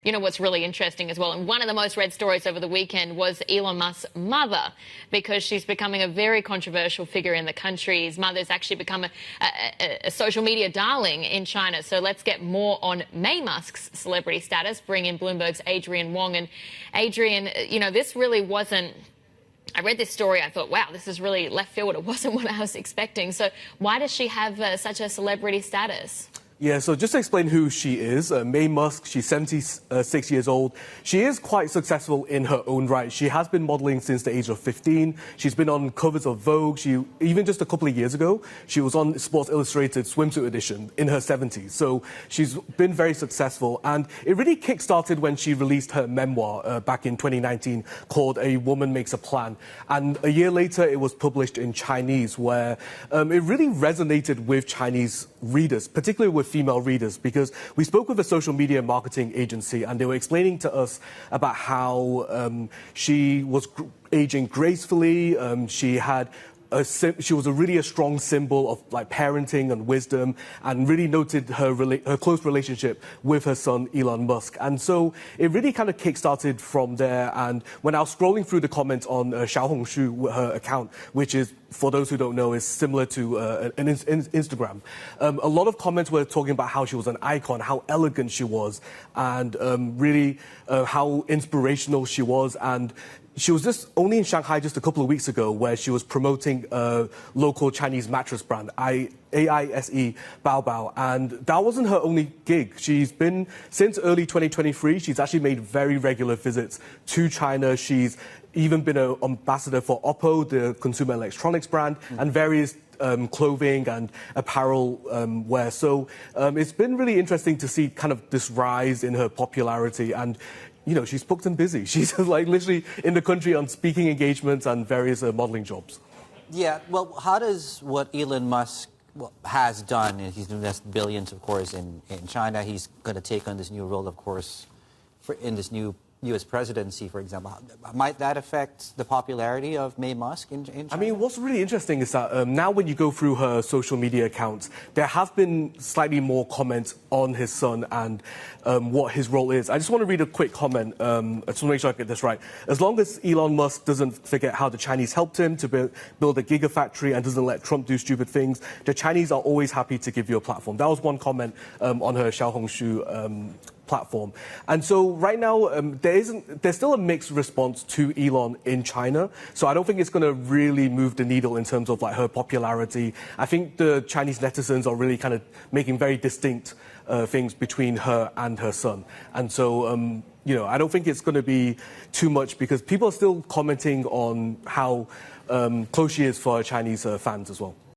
You know what's really interesting as well, and one of the most read stories over the weekend was Elon Musk's mother, because she's becoming a very controversial figure in the country. His mother's actually become a social media darling in China. So let's get more on May Musk's celebrity status, bring in Bloomberg's Adrian Wong. And Adrian, you know, this really wasn't... I read this story, I thought, wow, this is really left field. It wasn't what I was expecting. So why does she have such a celebrity status? Yeah, so just to explain who she is, May Musk, she's 76 years old. She is quite successful in her own right. She has been modeling since the age of 15. She's been on covers of Vogue. Even just a couple of years ago, she was on Sports Illustrated swimsuit edition in her 70s. So she's been very successful. And it really kick-started when she released her memoir back in 2019 called A Woman Makes a Plan. And a year later, it was published in Chinese, where it really resonated with Chinese readers, particularly with female readers, because we spoke with a social media marketing agency and they were explaining to us about how she was aging gracefully. She was really a strong symbol of like parenting and wisdom, and really noted her close relationship with her son Elon Musk. And so it really kind of kick-started from there. And when I was scrolling through the comments on Xiaohongshu, her account, which is, for those who don't know, is similar to Instagram, a lot of comments were talking about how she was an icon, how elegant she was, and really how inspirational she was. And she was just only in Shanghai just a couple of weeks ago, where she was promoting a local Chinese mattress brand, AISE Baobao, and that wasn't her only gig. She's been, since early 2023, she's actually made very regular visits to China. She's even been an ambassador for Oppo, the consumer electronics brand, and various clothing and apparel wear. So it's been really interesting to see kind of this rise in her popularity. And you know, she's booked and busy. She's like literally in the country on speaking engagements and various modeling jobs. Yeah, well, how does what Elon Musk has done, and he's invested billions, of course, in China, he's going to take on this new role, of course, in this new U.S. presidency, for example. Might that affect the popularity of May Musk in China? I mean, what's really interesting is that now when you go through her social media accounts, there have been slightly more comments on his son and what his role is. I just want to read a quick comment. I just want to make sure I get this right. As long as Elon Musk doesn't forget how the Chinese helped him to build a gigafactory and doesn't let Trump do stupid things, the Chinese are always happy to give you a platform. That was one comment on her Xiaohongshu platform. And so right now, there's still a mixed response to Elon in China. So I don't think it's going to really move the needle in terms of like her popularity. I think the Chinese netizens are really kind of making very distinct things between her and her son. And so, you know, I don't think it's going to be too much, because people are still commenting on how close she is for her Chinese fans as well.